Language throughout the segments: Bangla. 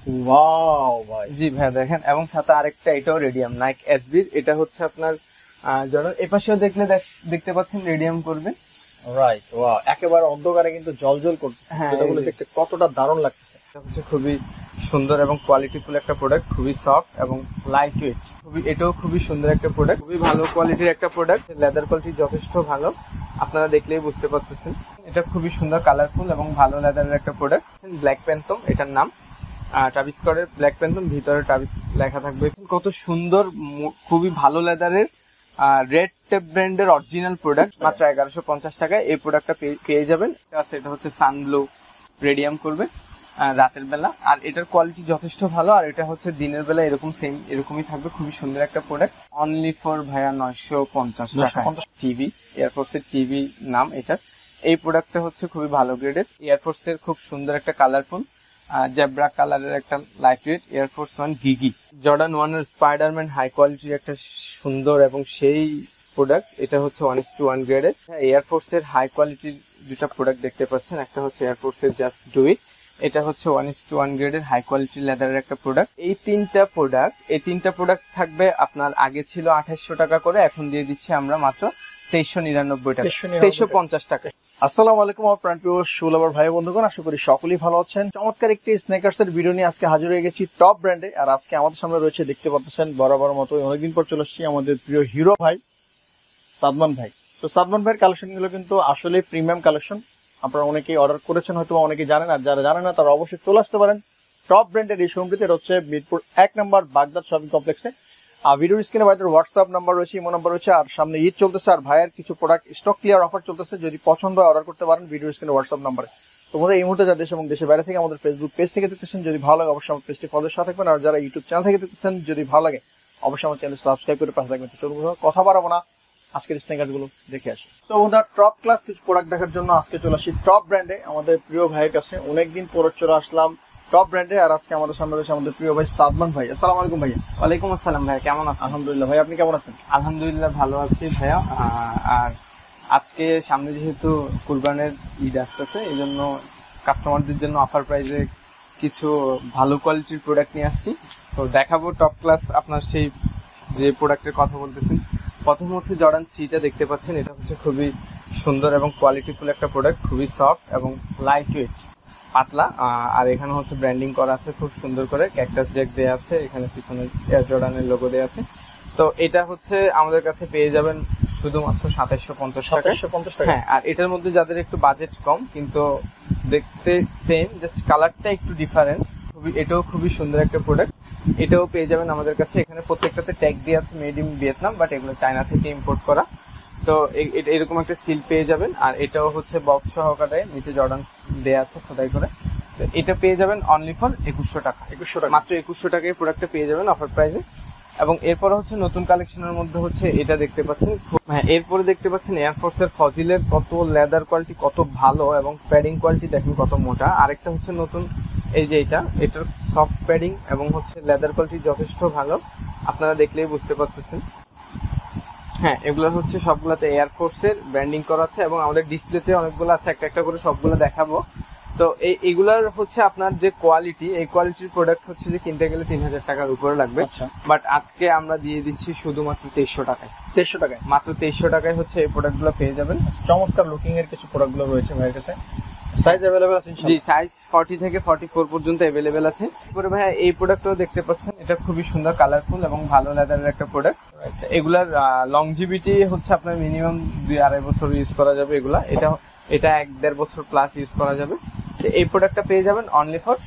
ওয়াও ভাই, জি ভাইয়া দেখেন, এবং সাথে আরেকটা এটাও রেডিয়াম নাইক এসবির, এটা হচ্ছে আপনার জর্ডান। এপাশেও দেখতে পাচ্ছেন রেডিয়াম করবে। রাইট, ওয়াও, একেবারে অন্ধকারে কিন্তু জলজল করতেছে, হ্যাঁ, এগুলো দেখতে কতটা দারুণ লাগতেছে। এটা হচ্ছে খুবই সুন্দর এবং কোয়ালিটিফুল একটা প্রোডাক্ট, খুবই সফট এবং লাইট ওয়েট। এটাও খুবই সুন্দর একটা প্রোডাক্ট, খুবই ভালো কোয়ালিটির একটা প্রোডাক্ট। লেদার কোয়ালিটি যথেষ্ট ভালো, আপনারা দেখলেই বুঝতে পারতেছেন। এটা খুবই সুন্দর কালারফুল এবং ভালো লেদারের একটা প্রোডাক্ট। ব্ল্যাক প্যান্থম এটার নাম, ট্রাভিস স্কটের ব্ল্যাক প্যান্থম, ভিতরে ট্রাভিস লেখা থাকবে। কত সুন্দর, খুবই ভালো লেদারের রেড টেপ ব্র্যান্ডের অরিজিনাল প্রোডাক্ট, মাত্র 1150 টাকায় এই প্রোডাক্টটা পেয়ে যাবেন। এটা হচ্ছে সানব্লু রেডিয়াম করবে রাতের বেলা, আর এটার কোয়ালিটি যথেষ্ট ভালো, আর এটা হচ্ছে দিনের বেলা এরকমই থাকবে। খুবই সুন্দর একটা প্রোডাক্ট, অনলি ফর ভাইয়া 950 টাকা। টিভি, এয়ারফোর্সের টিভি নাম এটার। এই প্রোডাক্টটা হচ্ছে খুবই ভালো গ্রেডের, এয়ারফোর্সের খুব সুন্দর একটা কালারফুল জেব্রা কালারের একটা লাইট ওয়েট এয়ারফোর্স 1 গিগি। জর্ডান 1 এর স্পাইডারম্যান হাই কোয়ালিটির একটা সুন্দর এবং সেই প্রোডাক্ট। এটা হচ্ছে 1:1 গ্রেডের। এয়ারফোর্সের হাই কোয়ালিটির দুটা প্রোডাক্ট দেখতে পাচ্ছেন, একটা হচ্ছে এয়ারফোর্সের জাস্ট ডু ইট, এটা হচ্ছে 1:1 গ্রেডের হাই কোয়ালিটির লেদারের একটা প্রোডাক্ট। এই তিনটা প্রোডাক্ট থাকবে আপনার, আগে ছিল 2800 টাকা করে, এখন দিয়ে দিচ্ছি আমরা মাত্র 2399 টাকা, 2350 টাকা। আসসালামু আলাইকুম আমার প্রাণপ্রিয় শুলাবার ভাই বন্ধুগণ, আশা করি সকলেই ভালো আছেন। চমৎকার একটি স্নেকার্স এর ভিডিও নিয়ে আজকে হাজির হয়ে গেছি টপ ব্র্যান্ডে। আর আজকে আমাদের সামনে রয়েছে, দেখতে পাচ্ছেন বরাবর মতো অনেকদিন পর চলে আসছি আমাদের প্রিয় হিরো ভাই সাদমান ভাই। তো সাদমান ভাইয়ের কালেকশন গুলো কিন্তু আসলে প্রিমিয়াম কালেকশন, আপনারা অনেকেই অর্ডার করেছেন, হয়তো অনেকেই জানেন, আর যারা জানেন না তারা অবশ্যই চলে আসতে পারেন টপ ব্র্যান্ডের এই শোরুমটিতে। এটা হচ্ছে মিরপুর 1 নম্বর বাগদাদ শপিং কমপ্লেক্সে। আর ভিডিওর স্ক্রিনে ভাইদের হোয়াটসঅ্যাপ নাম্বার রয়েছে, ইমো নাম্বার রয়েছে, আর সামনে ঈদ চলতেছে, আর ভাইয়ের কিছু প্রোডাক্ট স্টক ক্লিয়ার অফার চলতেছে, যদি পছন্দ হয় অর্ডার করতে পারেন ভিডিওর স্ক্রিনে হোয়াটসঅ্যাপ নাম্বারে। তোমরা এই মুহূর্তে যারা দেশ এবং দেশের বাইরে থেকে আমাদের ফেসবুক পেজ থেকে দেখতেছেন, যদি ভালো লাগে অবশ্যই আমার পেজটি ফলোর সাথে থাকবেন, আর যারা ইউটিউব চ্যানেল থেকে দেখতেছেন যদি ভালো লাগে অবশ্যই আমার চ্যানেল সাবস্ক্রাইব করে পাশে থাকবেন। চলুন কথা বাড়াবো না, আজকের স্নেকার গুলো দেখে আসি। তো বন্ধুরা, টপ ক্লাস কিছু প্রোডাক্ট দেখার জন্য আজকে চলে আসি টপ ব্র্যান্ডে, আমাদের প্রিয় ভাইয়ের কাছে। অনেকদিন পরে চলে আসলাম টপ ব্র্যান্ডে, আর আজকে আমাদের সামনে রয়েছে আমাদের প্রিয় ভাই সাদমান ভাই। আসসালামু আলাইকুম ভাইয়া। ওয়ালাইকুম আসসালাম ভাইয়া, কেমন আছেন? আলহামদুলিল্লাহ ভাই, আপনি কেমন আছেন? আলহামদুলিল্লাহ ভালো আছি ভাইয়া। আর আজকে সামনে যেহেতু কুরবানের ঈদ আসতেছে, এই জন্য কাস্টমারদের জন্য অফার প্রাইসে কিছু ভালো কোয়ালিটির প্রোডাক্ট নিয়ে আসছি। তো দেখাবো টপ ক্লাস আপনার সেই যে প্রোডাক্টের কথা বলতেছেন। প্রথম হচ্ছে জর্ডান 3টা দেখতে পাচ্ছেন, এটা হচ্ছে খুবই সুন্দর এবং কোয়ালিটিফুল একটা প্রোডাক্ট, খুবই সফট এবং লাইট ওয়েট, পাতলা। আর এখানে হচ্ছে ব্র্যান্ডিং করা আছে খুব সুন্দর করে, ক্যাকটাস জ্যাক দেওয়া আছে, এখানে পিছনে এয়ার জর্ডানের লোগো দেওয়া আছে। তো এটা হচ্ছে আমাদের কাছে পেয়ে যাবেন শুধুমাত্র 2750 টাকা। হ্যাঁ, আর এটার মধ্যে যাদের একটু বাজেট কম কিন্তু দেখতে সেম, জাস্ট কালারটা একটু ডিফারেন্স, এটাও খুবই সুন্দর একটা প্রোডাক্ট। এটাও পেয়ে যাবেন আমাদের কাছে। এখানে প্রত্যেকটাতে ট্যাগ দিয়ে আছে মেড ইন ভিয়েতনাম, বাট এগুলো চায়না থেকে ইম্পোর্ট করা। তো এরকম একটা সিল পেয়ে যাবেন, আর এটাও হচ্ছে বক্স সহকারে নিচে জর্ডান দেয়া আছে খোদাই করে। তো এটা পেয়ে যাবেন অনলি ফর 2100 টাকা, মাত্র 2100 টাকায় প্রোডাক্টটা পেয়ে যাবেন অফার প্রাইসে। এবং এরপর হচ্ছে নতুন কালেকশনের মধ্যে হচ্ছে এটা দেখতে পাচ্ছেন। হ্যাঁ, এরপরে দেখতে পাচ্ছেন এয়ারফোর্সের ফজিলের কত লেদার কোয়ালিটি কত ভালো, এবং প্যাডিং কোয়ালিটি দেখেন কত মোটা। আরেকটা হচ্ছে নতুন, এই যে এটার সফট প্যাডিং এবং হচ্ছে লেদার কোয়ালিটি যথেষ্ট ভালো, আপনারা দেখলেই বুঝতে পারতেছেন। হ্যাঁ, এগুলো হচ্ছে সবগুলোতে এয়ারফোর্সের ব্র্যান্ডিং করা আছে, এবং আমাদের ডিসপ্লেতে অনেকগুলো আছে, একটা একটা করে সবগুলো দেখাবো। তো এইগুলার হচ্ছে আপনার যে কোয়ালিটি, এই কোয়ালিটির প্রোডাক্ট হচ্ছে যে কিনতে গেলে 3000 টাকার উপরে লাগবে। বাট আজকে আমরা দিয়ে দিচ্ছি শুধুমাত্র 2300 টাকায়। 2300 টাকায়, মাত্র 2300 টাকায় হচ্ছে এই প্রোডাক্ট গুলো পেয়ে যাবেন। চমৎকার লুকিং এর কিছু প্রোডাক্ট গুলো রয়েছে ভাইয়ের কাছে। সাইজ अवेलेबल আছে? জি, সাইজ 40 থেকে 44 পর্যন্ত अवेलेबल আছে। তারপরে ভাইয়া এই প্রোডাক্টও দেখতে পাচ্ছেন, এটা খুবই সুন্দর কালারফুল এবং ভালো লেদারের একটা প্রোডাক্ট। এগুলার লংজিভিটি হচ্ছে আপনার মিনিমাম 2-2.5 বছর ইউজ করা যাবে। এটা 1-1.5 বছর প্লাস ইউজ করা যাবে। এই প্রোডাক্টটা পেয়ে যাবেন অনলি ফর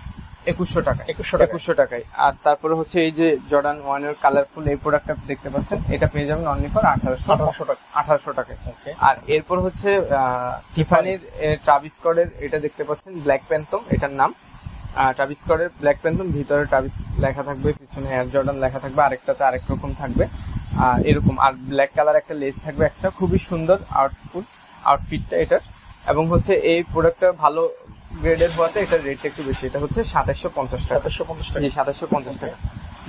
2100 টাকা, 2100 টাকায়। আর তারপরে হচ্ছে এই যে জর্ডান 1 এর কালারফুল এই প্রোডাক্টটা দেখতে পাচ্ছেন, এটা পেয়ে যাবেন অনলি ফর 1800 টাকায়। আর এরপর হচ্ছে টিফানির ট্রাভিস স্কটের এটা দেখতে পাচ্ছেন, ব্ল্যাক প্যান্থম এটার নাম। ট্রাভিস স্কটের ব্ল্যাক প্যান্থম, ভিতরে ট্রাভিস লেখা থাকবে, পিছনে এয়ার জর্ডান লেখা থাকবে, আরেকটাতে আরেক রকম থাকবে এরকম। আর ব্ল্যাক কালার একটা লেস থাকবে এক্সট্রা, খুবই সুন্দর আউটফিটটা এটার। এবং হচ্ছে এই প্রোডাক্টটা ভালো গ্রেডের হওয়াতে এটার রেটটা একটু বেশি, এটা হচ্ছে 2750 টাকা। 2750 টাকা।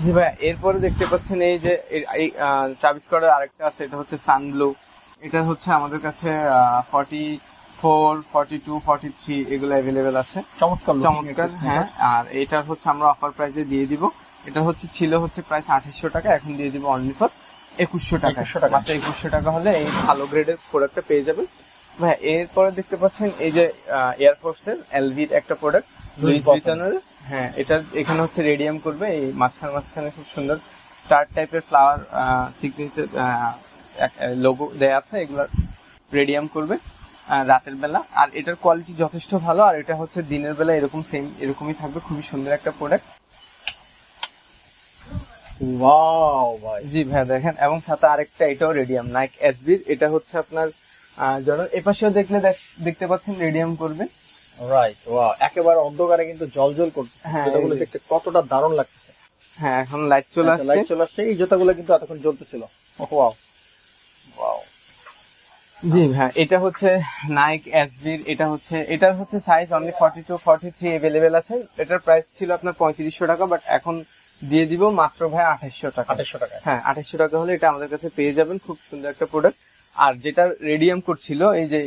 জি ভাইয়া, এরপরে দেখতে পাচ্ছেন এই যে ট্রাভিস স্কটের আরেকটা আছে, এটা হচ্ছে সানব্লু। এটা হচ্ছে আমাদের কাছে 44, 42, 43 এগুলো अवेलेबल আছে। চমৎকার চমৎকার, হ্যাঁ। আর এটার হচ্ছে আমরা অফার প্রাইসে দিয়ে দিব। এটা ছিল প্রাইস 2800 টাকা, এখন দিয়ে দিব অনলি ফর 2100 টাকা। মাত্র 2100 টাকা হলে এই ভালো গ্রেডের প্রোডাক্টটা পেয়ে যাবেন ভাই। এরপরে দেখতে পাচ্ছেন এই যে এয়ারফোর্সের এলভির একটা প্রোডাক্ট, লুইস ভিটনের। হ্যাঁ, এটা এখানে হচ্ছে রেডিয়াম করবে। এই মাঝখানে খুব সুন্দর স্টার টাইপের ফ্লাওয়ার সিগনেচার লোগো দেয়া আছে, এগুলা রেডিয়াম করবে রাতের বেলা। আর এটার কোয়ালিটি যথেষ্ট ভালো, আর এটা হচ্ছে দিনের বেলা এরকমই থাকবে। খুবই সুন্দর একটা প্রোডাক্ট। ওয়াও ভাই, জি ভাই দেখেন। এবং সাথে আরেকটা, এটাও রেডিয়াম, নাইক এসবির। এটা হচ্ছে আপনার যখন এপাশেও দেখতে পাচ্ছেন রেডিয়াম করবে। রাইট, ওয়াও, একেবারে অন্ধকারে কিন্তু জলজল করতেছে। হ্যাঁ, জুতাগুলো দেখতে কতটা দারুণ লাগতেছে। হ্যাঁ, এখন লাইট চলে আসছে। এই জুতাগুলো কিন্তু এতক্ষণ জ্বলতেছিল। Wow wow. জি ভাই, এটা হচ্ছে নাইক এসবির। এটার হচ্ছে সাইজ অনলি 42, 43 अवेलेबल আছে। এটার প্রাইস ছিল আপনার 3500 টাকা, বাট এখন দিয়ে দিব মাত্র ভাই 2800 টাকা। 2800 টাকা, হ্যাঁ 2800 টাকা হলে এটা আমাদের কাছে পেয়ে যাবেন। খুব সুন্দর একটা প্রোডাক্ট। আর যেটা রেডিয়াম করছিল, এই যে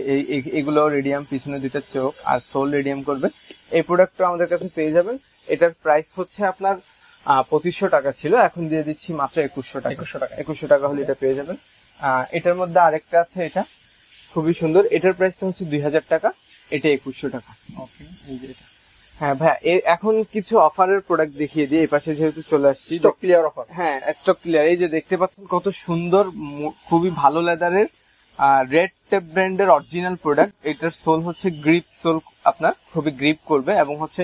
এগুলো রেডিয়াম, পিছনে দুইটা চোখ আর সোল রেডিয়াম করবে, এই প্রোডাক্টটা আমাদের কাছে পেয়ে যাবেন। এটার প্রাইস হচ্ছে আপনার 2500 টাকা ছিল, এখন দিয়ে দিচ্ছি মাত্র 2100 টাকা। 2100 টাকা হলে এটা পেয়ে যাবেন। এটার মধ্যে আরেকটা আছে, এটা খুবই সুন্দর। এটার প্রাইসটা হচ্ছে 2000 টাকা, এটা 2100 টাকা। ওকে, এই যে এটা। হ্যাঁ ভাই, এখন কিছু অফারের প্রোডাক্ট দেখিয়ে দিই। এই পাশে যেহেতু চলে আসছি, স্টক ক্লিয়ার অফার। হ্যাঁ, স্টক ক্লিয়ার। এই যে দেখতে পাচ্ছেন কত সুন্দর, খুবই ভালো লেদারের রেড টেপ ব্র্যান্ডের অরিজিনাল প্রোডাক্ট। এটার সোল হচ্ছে গ্রিপ সোল, আপনার খুবই গ্রিপ করবে। এবং হচ্ছে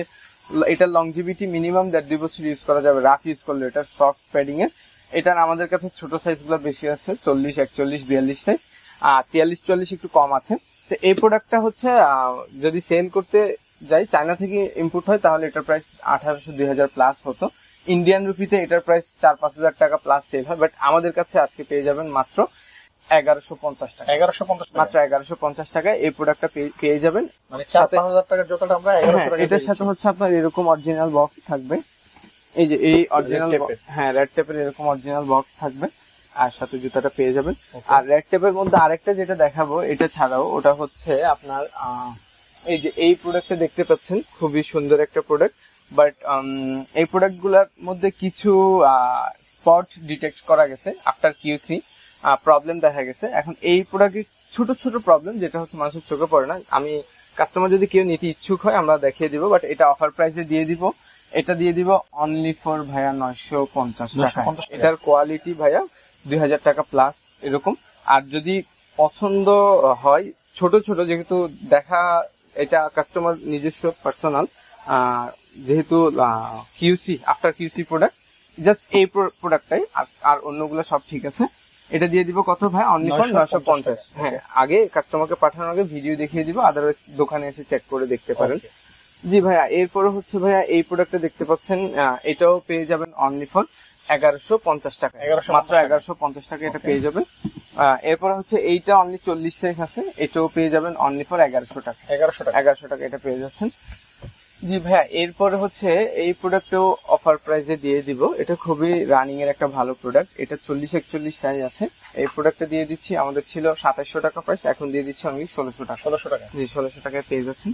এটার লংজিভিটি মিনিমাম 1.5 বছর ইউজ করা যাবে রাফ ইউজ করলে। এটার সফট প্যাডিং এর। এটার আমাদের কাছে ছোট সাইজ গুলো বেশি আছে, 40, 41, 42 সাইজ। 43, 44 একটু কম আছে। তো এই প্রোডাক্টটা হচ্ছে যদি সেল করতে যাই, চায়না থেকে ইম্পোর্ট হয়, তাহলে এটার প্রাইস 1800, 2000 প্লাস হতো। ইন্ডিয়ান রুপিতে এটার প্রাইস 4-5 হাজার টাকা প্লাস সেল হয়। বাট আমাদের কাছে আজকে পেয়ে যাবেন মাত্র 1150 টাকা। 1150 টাকা, মাত্র 1150 টাকায় এই প্রোডাক্টটা পেয়ে যাবেন। মানে 4-5 টাকার জুতাটা আমরা 1100 টাকা। এটার সাথে হচ্ছে আপনার এরকম অরিজিনাল বক্স থাকবে। এই যে এই অরিজিনাল, হ্যাঁ রেড টেপের এরকম অরিজিনাল বক্স থাকবে, আর সাথে জুতাটা পেয়ে যাবেন। আর রেড টেপের মধ্যে আরেকটা যেটা দেখাবো, এটা ছাড়াও ওটা হচ্ছে আপনার এই যে এই প্রোডাক্টটা দেখতে পাচ্ছেন, খুবই সুন্দর একটা প্রোডাক্ট। বাট এই প্রোডাক্ট গুলার মধ্যে কিছু স্পট ডিটেক্ট করা গেছে আফটার কিউসি, প্রবলেম দেখা গেছে। এখন এই প্রোডাক্টের ছোট ছোট প্রবলেম, যেটা হচ্ছে মানুষের চোখে পড়ে না। আমি কাস্টমার যদি কেউ নিতে ইচ্ছুক হয় আমরা দেখিয়ে দিব, বাট এটা অফার প্রাইসে দিয়ে দিব। এটা দিয়ে দিব অনলি ফর ভাইয়া 950 টাকা। এটার কোয়ালিটি ভাইয়া 2000 টাকা প্লাস এরকম। আর যদি পছন্দ হয়, ছোট ছোট যেহেতু দেখা, এটা কাস্টমার নিজস্ব পার্সোনাল, যেহেতু QC after QC product, just এই প্রোডাক্টটাই, আর অন্যগুলো সব ঠিক আছে। এটা দিয়ে দিব কত ভাই? Only for 950। হ্যাঁ, আগে কাস্টমারকে পাঠানোর আগে ভিডিও দেখিয়ে দিব, আদারওয়াইজ দোকানে এসে চেক করে দেখতে পারেন। জি ভাইয়া, এরপরে হচ্ছে ভাইয়া এই প্রোডাক্টটা দেখতে পাচ্ছেন, এটাও পেয়ে যাবেন অনলি ফর 1150 টাকা। মাত্র 1150 টাকা এটা পেয়ে যাবেন। এরপরে হচ্ছে এইটা অনলি 40 সাইজ আছে, এটাও পেয়ে যাবেন অনলি ফর 1100 টাকা। 1100 টাকা এটা পেয়ে যাচ্ছেন। জি ভাইয়া, এরপরে হচ্ছে এই প্রোডাক্টও অফার প্রাইসে দিয়ে দিব। এটা খুবই রানিং এর একটা ভালো প্রোডাক্ট। এটা 40-41 সাইজ আছে। এই প্রোডাক্টটা দিয়ে দিচ্ছি, আমাদের ছিল 2700 টাকা প্রাইস, এখন দিয়ে দিচ্ছি অনলি 1600 টাকা। 1600 টাকা, জি 1600 টাকায় পেয়ে যাচ্ছেন।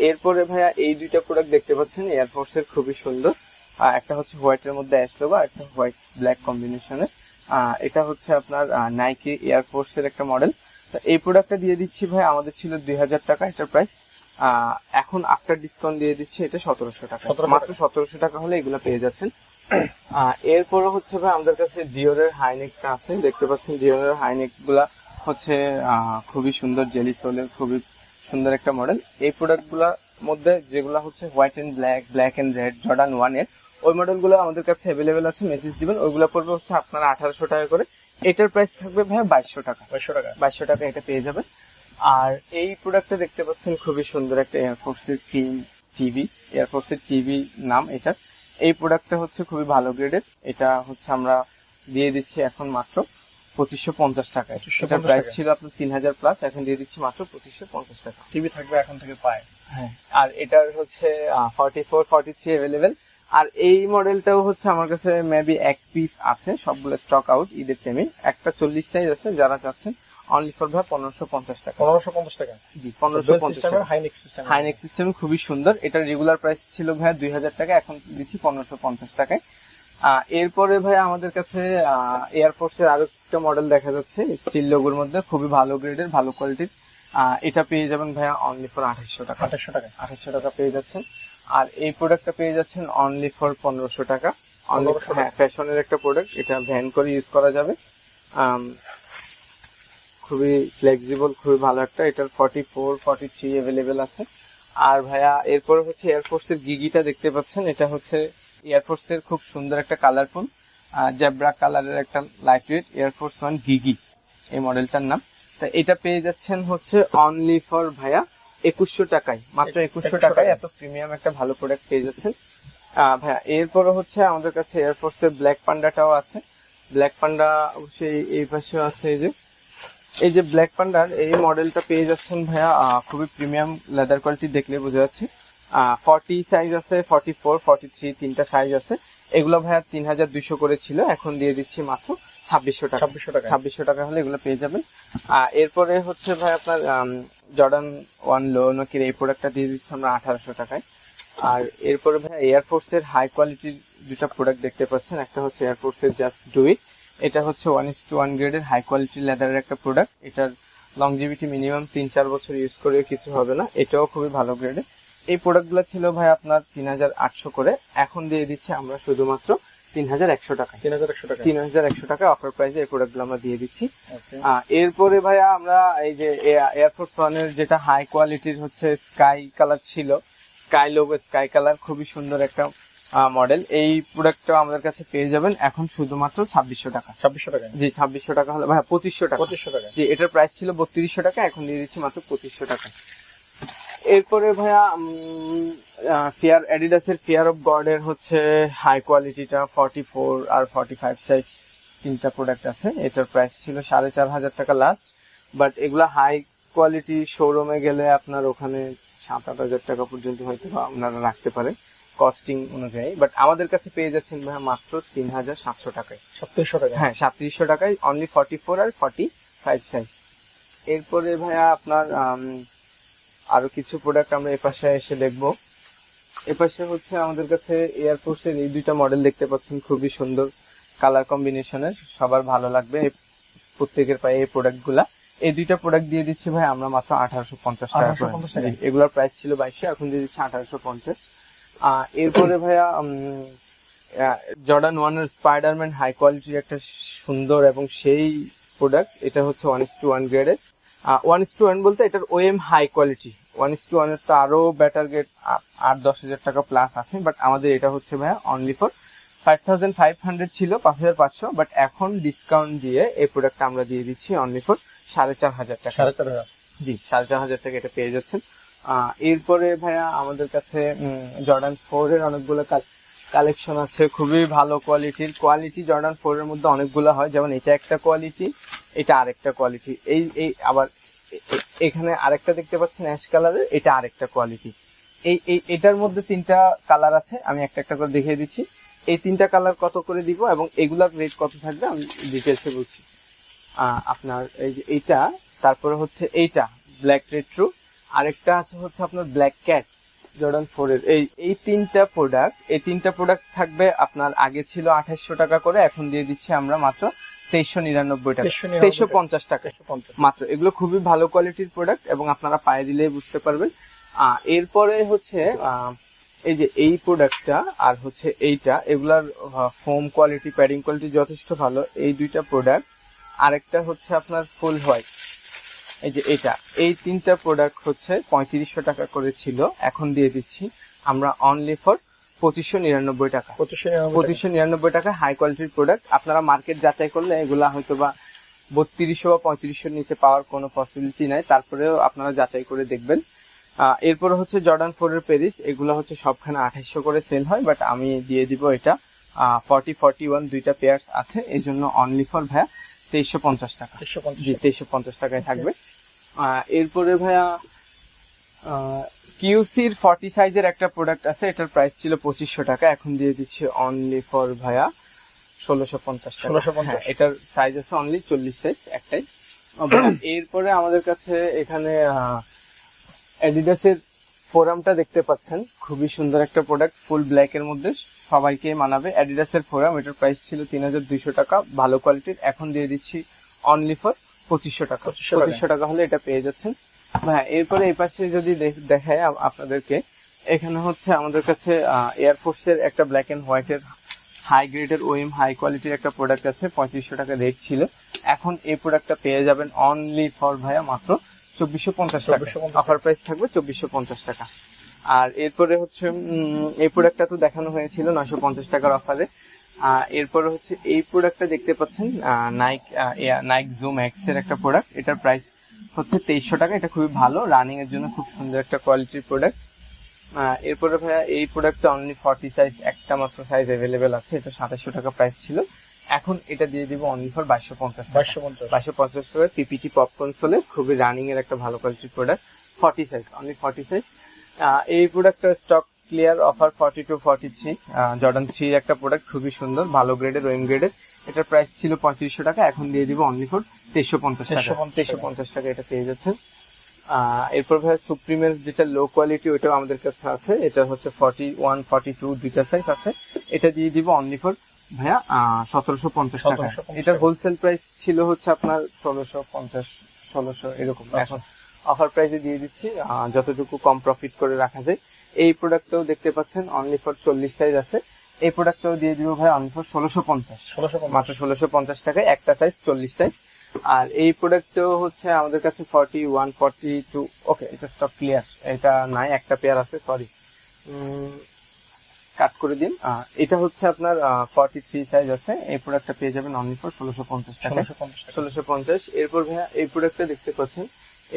এরপরে ভাইয়া এই দুইটা প্রোডাক্ট দেখতে পাচ্ছেন, এয়ারফোর্স এর, খুবই সুন্দর। একটা হচ্ছে হোয়াইট এর মধ্যে অ্যাশ লোগো, একটা হোয়াইট ব্ল্যাক কম্বিনেশনের। এটা হচ্ছে আপনার নাইকি এয়ারফোর্স এর একটা মডেল। তো এই প্রোডাক্টটা দিয়ে দিচ্ছি ভাই, আমাদের ছিল 2000 টাকা এটার প্রাইস, এখন আফটার ডিসকাউন্ট দিয়ে দিচ্ছি এটা 1700 টাকা। মাত্র 1700 টাকা হলে এগুলো পেয়ে যাচ্ছেন। এরপরে হচ্ছে ভাই আমাদের কাছে ডিওরের হাইনেকটা আছে, দেখতে পাচ্ছেন ডিওরের হাইনেক গুলা হচ্ছে খুবই সুন্দর, জেলি সোলের খুবই সুন্দর একটা মডেল। এই প্রোডাক্ট গুলার মধ্যে যেগুলা হচ্ছে white and black, black and red, Jordan 1 এর ওই মডেল গুলো আমাদের কাছে অ্যাভেলেবেল আছে, মেসেজ দিবেন। ওইগুলো পড়বে হচ্ছে আপনার 1800 টাকা করে। এটার প্রাইস থাকবে ভাই 2200 টাকা। 2200 টাকা এটা পেয়ে যাবেন। আর এই প্রোডাক্টটা দেখতে পাচ্ছেন, খুবই সুন্দর একটা এয়ারফোর্সের ক্রিম টিভি, এয়ারফোর্সের টিভি নাম এটার। এই প্রোডাক্টটা হচ্ছে খুবই ভালো গ্রেডের। এটা হচ্ছে আমরা দিয়ে দিচ্ছি এখন মাত্র 2550 টাকা। এটার প্রাইস ছিল আপনার 3000 প্লাস, এখন দিয়ে দিচ্ছি মাত্র 2550 টাকা। টিভি থাকবে এখন থেকে পায়। হ্যাঁ, আর এটার হচ্ছে 44, 43 অ্যাভেলেবেল। আর এই মডেলটাও হচ্ছে আমার কাছে মেবি এক পিস আছে, সবগুলো স্টক আউট ঈদের টাইমে। একটা 40 সাইজ আছে, যারা চাচ্ছেন অনলি ফর ভাই 1550 টাকা। 1550 টাকা। জি 1550 টাকা। হাইনেক সিস্টেম, হাইনেক সিস্টেম খুবই সুন্দর। এটার রেগুলার প্রাইস ছিল ভাই 2000 টাকা, এখন দিচ্ছি 1550 টাকায়। এরপরে ভাই আমাদের কাছে এয়ারফোর্স এর আরো একটা মডেল দেখা যাচ্ছে স্টিল লোগোর মধ্যে, খুবই ভালো গ্রেডের, ভালো কোয়ালিটির। এটা পেয়ে যাবেন ভাইয়া অনলি ফর 2800 টাকা। 2800 টাকা পেয়ে যাচ্ছেন। আর এই প্রোডাক্টটা পেয়ে যাচ্ছেন অনলি ফর 1500 টাকা। হ্যাঁ, ফ্যাশনের একটা প্রোডাক্ট, এটা ভ্যান করে ইউজ করা যাবে, খুবই ফ্লেক্সিবল, খুবই ভালো একটা। এটার 44, 43 অ্যাভেলেবেল আছে। আর ভাইয়া এরপরে হচ্ছে এয়ারফোর্স এর গিগিটা দেখতে পাচ্ছেন, এটা হচ্ছে এয়ারফোর্স এর খুব সুন্দর একটা কালারফুল জেব্রা কালারের একটা লাইট ওয়েট এয়ারফোর্স 1 গিগি, এই মডেলটার নাম। তা এটা পেয়ে যাচ্ছেন হচ্ছে অনলি ফর ভাইয়া 2100 টাকায়, মাত্র 2100 টাকায় এত প্রিমিয়াম একটা ভালো প্রোডাক্ট পেয়ে যাচ্ছেন ভাইয়া। এরপরে হচ্ছে আমাদের কাছে এয়ারফোর্স এর ব্ল্যাক পান্ডাটাও আছে। ব্ল্যাক পান্ডা অবশ্যই এই পাশেও আছে। এই যে ব্ল্যাক পান্ডার এই মডেলটা পেয়ে যাচ্ছেন ভাইয়া, খুবই প্রিমিয়াম লেদার কোয়ালিটি, দেখলে বোঝা যাচ্ছে। 40 সাইজ আছে, 44, 43 তিনটা সাইজ আছে। এগুলো ভাইয়া 3200 করে ছিল, এখন দিয়ে দিচ্ছি মাত্র 2600 টাকা। 2600 টাকা হলে এগুলো পেয়ে যাবেন। এরপরে হচ্ছে ভাই আপনার জর্ডান 1 লো নকির এই প্রোডাক্টটা দিয়ে দিচ্ছি আমরা 1800 টাকায়। আর এরপরে ভাই এয়ারফোর্স এর হাই কোয়ালিটির দুটা প্রোডাক্ট দেখতে পাচ্ছেন, একটা হচ্ছে এয়ারফোর্স এর জাস্ট ডু ইট, এটা হচ্ছে 1:1 গ্রেডের হাই কোয়ালিটি লেদারের একটা প্রোডাক্ট। এটার লংজিভিটি মিনিমাম 3-4 বছর ইউজ করে কিছু হবে না, এটাও খুবই ভালো গ্রেডের। এই প্রোডাক্টগুলো ছিল ভাই আপনার 3800 করে, এখন দিয়ে দিচ্ছি আমরা শুধুমাত্র 3100 টাকা। 3100 টাকা অফার প্রাইসে এই প্রোডাক্টগুলো আমরা দিয়ে দিচ্ছি। এরপরে ভাইয়া আমরা এই যে এয়ারফোর্স 1 এর যেটা হাই কোয়ালিটির হচ্ছে স্কাই কালার ছিল, স্কাই লোগো স্কাই কালার, খুবই সুন্দর একটা মডেল। এই প্রোডাক্টটা আমাদের কাছে পেয়ে যাবেন এখন শুধুমাত্র 2600 টাকা। 2600 টাকা? জি 2600 টাকা হলে ভাই 2500 টাকা। 2500 টাকা? জি, এটার প্রাইস ছিল 3200 টাকা, এখন দিয়ে দিচ্ছি মাত্র 2500 টাকা। এরপরে ভাইয়া ফিয়ার অ্যাডিডাসের ফিয়ার অফ গড এর হচ্ছে হাই কোয়ালিটিটা 44 আর 45 সাইজ তিনটা প্রোডাক্ট আছে। এটার প্রাইস ছিল 4500 টাকা লাস্ট, বাট এগুলা হাই কোয়ালিটি শোরুমে গেলে আপনার ওখানে 7-8 টাকা পর্যন্ত হয়তো আপনারা রাখতে পারেন কস্টিং অনুযায়ী, বাট আমাদের কাছে পেয়ে যাচ্ছেন ভাইয়া মাত্র 3700 টাকায়। 3700 টাকা? হ্যাঁ 3700 টাকায় অনলি 44 আর 45 সাইজ। এরপরে ভাইয়া আপনার আরো কিছু প্রোডাক্ট আমরা এপাশে এসে দেখবো। এপাশে হচ্ছে আমাদের কাছে এয়ারফোর্স এর এই দুইটা মডেল দেখতে পাচ্ছেন, খুবই সুন্দর কালার কম্বিনেশনের, সবার ভালো লাগবে প্রত্যেকের পায়ে এই প্রোডাক্ট গুলা। এই দুইটা প্রোডাক্ট দিয়ে দিচ্ছি ভাই আমরা মাত্র 1850 টাকা। এগুলোর প্রাইস ছিল 2200, এখন দিয়ে দিচ্ছি 1850। এরপরে ভাইয়া জর্ডান 1 এর স্পাইডারম্যান হাই কোয়ালিটির একটা সুন্দর এবং সেই প্রোডাক্ট, এটা হচ্ছে 1:1 গ্রেডের। 1:1 বলতে এটার ওএম হাই কোয়ালিটি, 1:1 এর তো আরো বেটার গ্রেড 8-10 হাজার টাকা প্লাস আছে, বাট আমাদের এটা হচ্ছে ভাইয়া অনলি ফর 5500 ছিল, 5500, বাট এখন ডিসকাউন্ট দিয়ে এই প্রোডাক্টটা আমরা দিয়ে দিচ্ছি অনলি ফর 4500 টাকা। 4500? জি 4500 টাকা এটা পেয়ে যাচ্ছেন। এরপরে ভাইয়া আমাদের কাছে জর্ডান 4 এর অনেকগুলো কালেকশন আছে, খুবই ভালো কোয়ালিটির। কোয়ালিটি জর্ডান 4 এর মধ্যে অনেকগুলো হয়, যেমন এটা একটা কোয়ালিটি, এটা আরেকটা কোয়ালিটি, এই আবার এখানে আরেকটা দেখতে পাচ্ছেন অ্যাশ কালারের, এটা আরেকটা কোয়ালিটি। এটার মধ্যে 3টা কালার আছে, আমি একটা একটা করে দেখিয়ে দিচ্ছি। এই 3টা কালার কত করে দিব এবং এগুলার রেট কত থাকবে আমি ডিটেলসে বলছি। আপনার এই যে এইটা, তারপরে হচ্ছে এইটা ব্ল্যাক রেট্রো, আরেকটা আছে হচ্ছে আপনার ব্ল্যাক ক্যাট জর্ডান 4 এর। এই 3টা প্রোডাক্ট থাকবে আপনার, আগে ছিল 2800 টাকা করে, এখন দিয়ে দিচ্ছি আমরা মাত্র 2399 টাকা, 2350 টাকা মাত্র। এগুলো খুবই ভালো কোয়ালিটির প্রোডাক্ট এবং আপনারা পায়ে দিলে বুঝতে পারবেন। এরপরে হচ্ছে এই যে এই প্রোডাক্টটা আর হচ্ছে এইটা, এগুলার ফোম কোয়ালিটি, প্যাডিং কোয়ালিটি যথেষ্ট ভালো এই দুইটা প্রোডাক্ট। আরেকটা হচ্ছে আপনার ফুল হোয়াইট, এই যে এটা, এই 3টা প্রোডাক্ট হচ্ছে 3500 টাকা করে ছিল, এখন দিয়ে দিচ্ছি আমরা অনলি ফর 2599 টাকা। 2599 টাকা হাই কোয়ালিটির প্রোডাক্ট। আপনারা মার্কেট যাচাই করলে এগুলা হয়তো বা 3200 বা 3500 নিচে পাওয়ার কোনো পসিবিলিটি নাই, তারপরেও আপনারা যাচাই করে দেখবেন। এরপরে হচ্ছে জর্ডান 4 এর প্যারিস, এগুলো হচ্ছে সবখানে 2800 করে সেল হয়, বাট আমি দিয়ে দিব এটা 40-41 দুইটা পেয়ার্স আছে, এই জন্য অনলি ফর ভাইয়া 2350 টাকা। জি 2350 টাকায় থাকবে। এরপরে ভাইয়া কিউসির 40 সাইজের একটা প্রোডাক্ট আছে, এটার প্রাইস ছিল 2500 টাকা, এখন দিয়ে দিচ্ছি অনলি ফর ভাইয়া 1650 টাকা। এটার সাইজ আছে অনলি 40 সাইজ একটাই, এরপরে আমাদের কাছে এখানে অ্যাডিডাসের ফোরামটা দেখতে পাচ্ছেন, খুবই সুন্দর একটা প্রোডাক্ট, ফুল ব্ল্যাক এর মধ্যে সবাইকে মানাবে। অ্যাডিডাসের ফোরাম, এটার প্রাইস ছিল 3200 টাকা, ভালো কোয়ালিটির। এখন দিয়ে দিচ্ছি অনলি ফর 2500 টাকা। 2500 টাকা হলে এটা পেয়ে যাচ্ছেন। হ্যাঁ, এরপরে এই পাশে যদি দেখায় আপনাদেরকে, এখানে হচ্ছে আমাদের কাছে এয়ারফোর্সের একটা ব্ল্যাক এন্ড হোয়াইট এর হাই গ্রেডের ওএম হাই কোয়ালিটির একটা প্রোডাক্ট আছে, 3500 টাকা রেট ছিল। এখন এই প্রোডাক্টটা পেয়ে যাবেন অনলি ফর ভাইয়া মাত্র 2450 টাকা। অফার প্রাইস থাকবে 2450 টাকা। আর এরপরে হচ্ছে এই প্রোডাক্টটা তো দেখানো হয়েছিল 950 টাকার অফারে। এরপরে হচ্ছে এই প্রোডাক্টটা দেখতে পাচ্ছেন, নাইক জুম এক্স এর একটা প্রোডাক্ট, এটার প্রাইস হচ্ছে 2300 টাকা। এটা খুবই ভালো, রানিং এর জন্য খুব সুন্দর একটা কোয়ালিটির প্রোডাক্ট। এরপরে ভাইয়া এই প্রোডাক্টটা অনলি 40 সাইজ, একটা মাত্র সাইজ অ্যাভেলেবেল আছে, এটা 2700 টাকা প্রাইস ছিল। এখন এটা দিয়ে দিব অনলি ফর 2250 টাকা। পিপিটি পপ কনসোলের খুবই রানিং এর একটা ভালো কোয়ালিটির প্রোডাক্ট, 40 সাইজ, অনলি 40 সাইজ। এই প্রোডাক্টটা স্টক ক্লিয়ার অফার 42-43, জর্ডান 3 একটা প্রোডাক্ট, খুবই সুন্দর, ভালো গ্রেডের ওএম গ্রেডের। এটার প্রাইস ছিল 3500 টাকা, এখন দিয়ে দিব অনলি ফর 2350 টাকা। 2350 টাকা এটা পেয়ে যাচ্ছেন। এরপর ভাই সুপ্রিমের যেটা লো কোয়ালিটি, ওইটাও আমাদের কাছে আছে, এটা হচ্ছে 41, 42 দুইটা সাইজ আছে। এটা দিয়ে দিব অনলি ফর ভাইয়া 1750 টাকা। এটার হোলসেল প্রাইস ছিল হচ্ছে আপনার 1650, 1600 এরকম। এখন অফার প্রাইসে দিয়ে দিচ্ছি, যতটুকু কম প্রফিট করে রাখা যায়। এই প্রোডাক্টটাও দেখতে পাচ্ছেন অনলি ফর 40 সাইজ আছে। এই প্রোডাক্টটাও দিয়ে দিব ভাই অনলি ফর 1650, মাত্র 1650 টাকায়, একটা সাইজ 40 সাইজ। আর এই প্রোডাক্টও হচ্ছে আমাদের কাছে 41, 42, ওকে এটা স্টক ক্লিয়ার, এটা নাই, একটা পেয়ার আছে, সরি কাট করে দিন। এটা হচ্ছে আপনার 43 সাইজ আছে। এই প্রোডাক্টটা পেয়ে যাবেন অনলি ফর 1650 টাকা, 1650। এরপর ভাইয়া এই প্রোডাক্টটা দেখতে পাচ্ছেন,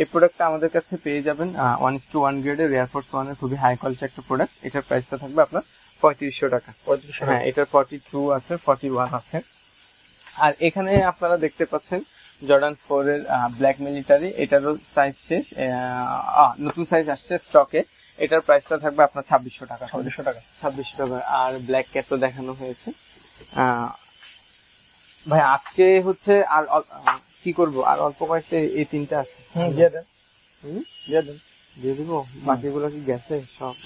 এই প্রোডাক্টটা আমাদের কাছে পেয়ে যাবেন 1:1 গ্রেডের এয়ারফোর্স 1 এর খুবই হাই কোয়ালিটি একটা প্রোডাক্ট। এটার প্রাইসটা থাকবে আপনার 3500 টাকা। হ্যাঁ, এটার 42 আছে, 41 আছে। আর এখানে আপনারা দেখতে পাচ্ছেন জর্ডান 4 এর ব্ল্যাক মিলিটারি, এটারও সাইজ শেষ, নতুন সাইজ আসছে স্টকে। এটার প্রাইসটা থাকবে আপনার 2600 টাকা। 2600 টাকা। আর ব্ল্যাক ক্যাট তো দেখানো হয়েছে। ভাই আজকে হচ্ছে আর কি করব, আর অল্প কয়েকটা এই তিনটা আছে, দিয়ে দেন। দিয়ে দিব। বাকিগুলো কি গেছে?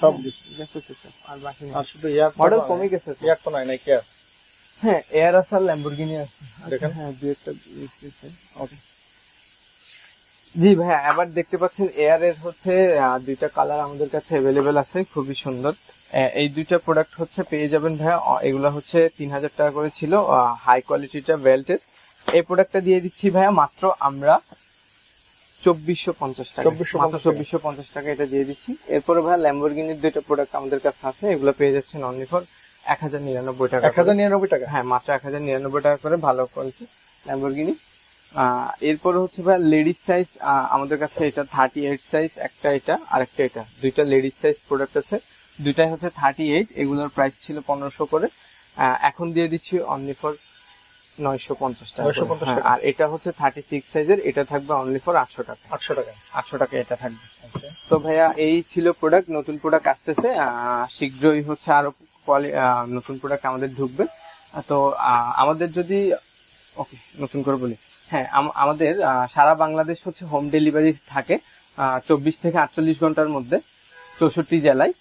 সব গেছে আর বাকি শুধু ইয়ার মডেল কমে গেছে। ইয়ার তো নাই কি আর? হ্যাঁ, এয়ার আছে আর ল্যাম্বরগিনি আছে, দেখেন। হ্যাঁ, দুই একটা ওকে। জি ভাইয়া, এবার দেখতে পাচ্ছেন এয়ার এর হচ্ছে দুইটা কালার আমাদের কাছে অ্যাভেলেবেল আছে, খুবই সুন্দর। এই দুইটা প্রোডাক্ট হচ্ছে পেয়ে যাবেন ভাইয়া, এগুলা হচ্ছে 3000 টাকা করে ছিল, হাই কোয়ালিটিটা বেল্টের। এই প্রোডাক্টটা দিয়ে দিচ্ছি ভাইয়া মাত্র আমরা 2450 টাকা, মাত্র 2450 টাকা এটা দিয়ে দিচ্ছি। এরপরে ভাইয়া ল্যাম্বরগিনির দুইটা প্রোডাক্ট আমাদের কাছে আছে, এগুলো পেয়ে যাচ্ছেন অনলি ফর 1099 টাকা। 1099 টাকা? হ্যাঁ, মাত্র 1099 টাকা করে, ভালো কোয়ালিটি ল্যাম্বরগিনি। এরপর হচ্ছে ভাই লেডিস সাইজ আমাদের কাছে, এটা 38 সাইজ, একটা এটা আর একটা এটা, দুইটা লেডিস সাইজ প্রোডাক্ট আছে, দুইটাই হচ্ছে 38। এগুলোর প্রাইস ছিল 1500 করে, এখন দিয়ে দিচ্ছি অনলি ফর 950 টাকা। আর এটা হচ্ছে 36 সাইজের, এটা থাকবে অনলি ফর 800 টাকা। 800 টাকা এটা থাকবে। তো ভাইয়া এই ছিল প্রোডাক্ট, নতুন প্রোডাক্ট আসতেছে, শীঘ্রই হচ্ছে আরো নতুন প্রোডাক্ট আমাদের ঢুকবে। তো আমাদের যদি ওকে নতুন করে বলি, হ্যাঁ, আমাদের সারা বাংলাদেশ হচ্ছে হোম ডেলিভারি থাকে 24 থেকে 48 ঘন্টার মধ্যে, 64 জেলায়।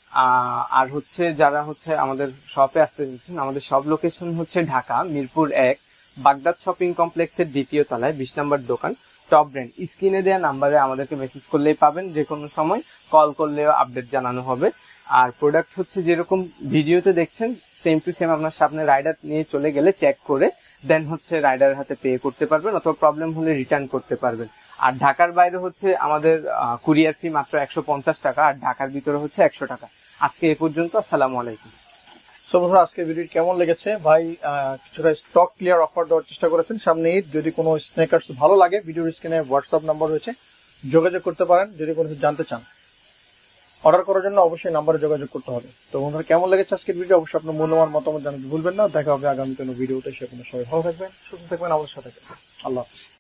আর হচ্ছে যারা হচ্ছে আমাদের শপে আসতে দিচ্ছেন, আমাদের সব লোকেশন হচ্ছে ঢাকা মিরপুর 1, বাগদাদ শপিং কমপ্লেক্সের 2য় তলায় 20 নম্বর দোকান, টপ ব্র্যান্ড। স্ক্রিনে দেওয়া নাম্বারে আমাদেরকে মেসেজ করলেই পাবেন, যে কোনো সময় কল করলেও আপডেট জানানো হবে। আর প্রোডাক্ট হচ্ছে যেরকম ভিডিওতে দেখছেন সেম টু সেম আপনার সামনে রাইডার নিয়ে চলে গেলে চেক করে দেন হচ্ছে রাইডারের হাতে পে করতে পারবেন, অথবা প্রবলেম হলে রিটার্ন করতে পারবেন। আর ঢাকার বাইরে হচ্ছে আমাদের কুরিয়ার ফি মাত্র 150 টাকা, আর ঢাকার ভিতরে হচ্ছে 100 টাকা। আজকে এই পর্যন্ত, আসসালামু আলাইকুম। সো বন্ধুরা, আজকে ভিডিও কেমন লেগেছে? ভাই কিছুটা স্টক ক্লিয়ার অফার দেওয়ার চেষ্টা করেছেন সামনে ঈদ। যদি কোনো স্নেকার্স ভালো লাগে, ভিডিওর স্ক্রিনে হোয়াটসঅ্যাপ নাম্বার রয়েছে, যোগাযোগ করতে পারেন। যদি কোনো কিছু জানতে চান, অর্ডার করার জন্য অবশ্যই নাম্বারে যোগাযোগ করতে হবে। তো বন্ধুরা, কেমন লেগেছে আজকের ভিডিও? অবশ্যই আপনার মূল্যবান মতামত জানাতে ভুলবেন না। দেখা হবে আগামী কোনো ভিডিওতে। সে কোনো সবাই ভালো থাকবেন, সুস্থ থাকবেন, আমাদের সাথে থাকবেন। আল্লাহ হাফেজ।